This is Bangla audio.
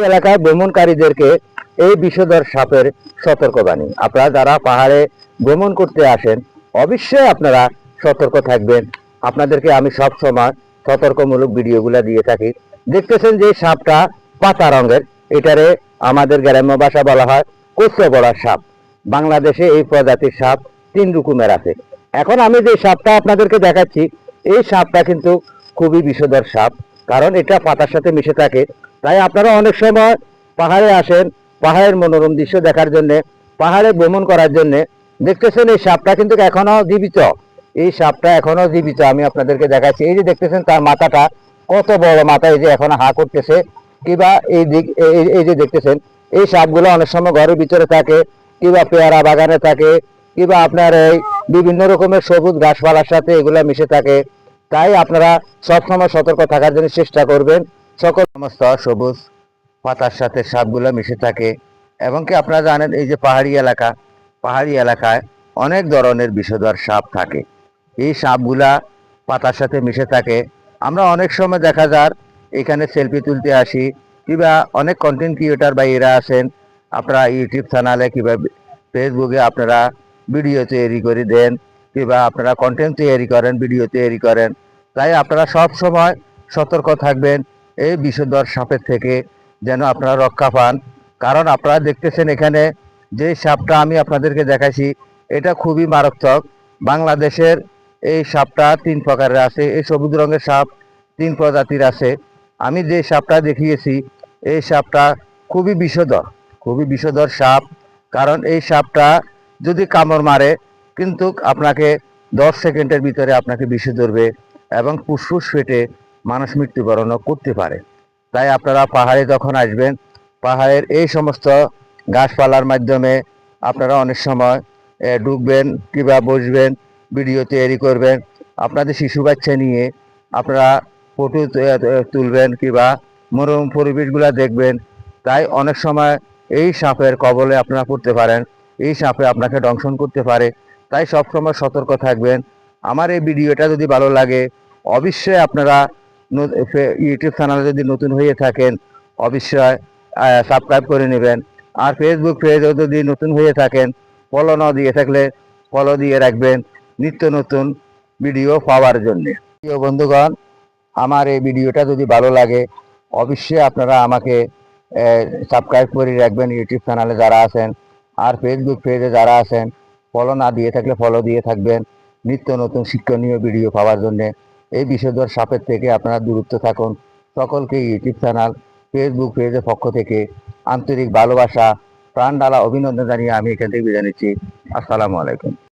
এলাকায় ভ্রমণকারীদেরকে এই বিষধর সাপের সতর্কবাণী। আপনারা যারা পাহাড়ে ভ্রমণ করতে আসেন অবশ্যই আপনারা সতর্ক থাকবেন। আপনাদেরকে আমি সব সময় সতর্কমূলক ভিডিওগুলো দিয়ে থাকি। দেখতেছেন যে সাপটা পাতা রঙের, এটারে আমাদের গ্রাম্য ভাষা বলা হয় কোচবড়া সাপ। বাংলাদেশে এই প্রজাতির সাপ 3 রকমের আছে। এখন আমি যে সাপটা আপনাদেরকে দেখাচ্ছি এই সাপটা কিন্তু খুবই বিষধর সাপ, কারণ এটা পাতার সাথে মিশে থাকে। তাই আপনারা অনেক সময় পাহাড়ে আসেন পাহাড়ের মনোরম দৃশ্য দেখার জন্য, পাহাড়ে ভ্রমণ করার জন্য। দেখতেছেন এই সাপটা কিন্তু এখনো জীবিত, এই সাপটা এখনো জীবিত। আমি আপনাদেরকে দেখাচ্ছি, এই যে দেখতেছেন তার মাথাটা কত বড় মাথা, এই যে এখনো হা করতেছে। কিবা এই দিক এই যে দেখতেছেন এই সাপগুলো অনেক সময় ঘরের ভিতরে থাকে, কিবা পেয়ারা বাগানে থাকে, কিবা আপনার এই বিভিন্ন রকমের সবুজ গাছপালার সাথে এগুলা মিশে থাকে। তাই আপনারা সবসময় সতর্ক থাকার জন্য চেষ্টা করবেন। সকল সমস্ত সবুজ পাতার সাথে সাপগুলো মিশে থাকে। এবং কি আপনারা জানেন এই যে পাহাড়ি এলাকায় অনেক ধরনের বিষধর সাপ থাকে। এই সাপগুলা পাতার সাথে মিশে থাকে। আমরা অনেক সময় দেখা যায় এখানে সেলফি তুলতে আসি, কিংবা অনেক কন্টেন্ট ক্রিয়েটার ভাইয়েরা আছেন, আপনারা ইউটিউব চ্যানেলে কিংবা ফেসবুকে আপনারা ভিডিও তৈরি করে দেন, কিংবা আপনারা কন্টেন্ট তৈরি করেন, ভিডিও তৈরি করেন। তাই আপনারা সব সময় সতর্ক থাকবেন এই বিষধর সাপের থেকে, যেন আপনারা রক্ষা পান। কারণ আপনারা দেখতেছেন এখানে যে সাপটা আমি আপনাদেরকে দেখাইছি এটা খুবই মারাত্মক। বাংলাদেশের এই সাপটা 3 প্রকারের আছে। এই সবুজ রঙের সাপ 3 প্রজাতির আছে। আমি যে সাপটা দেখিয়েছি এই সাপটা খুবই বিষধর সাপ। কারণ এই সাপটা যদি কামড় মারে কিন্তু আপনাকে 10 সেকেন্ডের ভিতরে আপনাকে বিষে ধরবে এবং ফুসফুস ফেটে মানুষ মৃত্যুবরণও করতে পারে। তাই আপনারা পাহাড়ে যখন আসবেন পাহাড়ের এই সমস্ত গাছপালার মাধ্যমে আপনারা অনেক সময় ঢুকবেন কিংবা বসবেন, ভিডিও তৈরি করবেন, আপনাদের শিশু বাচ্চা নিয়ে আপনারা ফটো তুলবেন কিংবা মনোরম পরিবেশগুলো দেখবেন। তাই অনেক সময় এই সাপের কবলে আপনারা পড়তে পারেন, এই সাপে আপনাকে দংশন করতে পারে। তাই সবসময় সতর্ক থাকবেন। আমার এই ভিডিওটা যদি ভালো লাগে অবশ্যই আপনারা ইউটিউব চ্যানেলে যদি নতুন হয়ে থাকেন অবশ্যই সাবস্ক্রাইব করে নেবেন। আর ফেসবুক পেজে যদি নতুন হয়ে থাকেন ফলো না দিয়ে থাকলে ফলো দিয়ে রাখবেন নিত্য নতুন ভিডিও পাওয়ার জন্য। প্রিয় বন্ধুগণ, আমার এই ভিডিওটা যদি ভালো লাগে অবশ্যই আপনারা আমাকে সাবস্ক্রাইব করে রাখবেন ইউটিউব চ্যানেলে যারা আছেন। আর ফেসবুক পেজে যারা আছেন ফলো না দিয়ে থাকলে ফলো দিয়ে থাকবেন নিত্য নতুন শিক্ষণীয় ভিডিও পাওয়ার জন্য। এই বিষধর সাপের থেকে আপনারা দূরত্ব থাকুন। সকলকে ইউটিউব চ্যানেল ফেসবুক পেজের পক্ষ থেকে আন্তরিক ভালোবাসা প্রাণ ঢালা অভিনন্দন জানিয়ে আমি এখান থেকে বিদায় নিচ্ছি। আসসালামু আলাইকুম।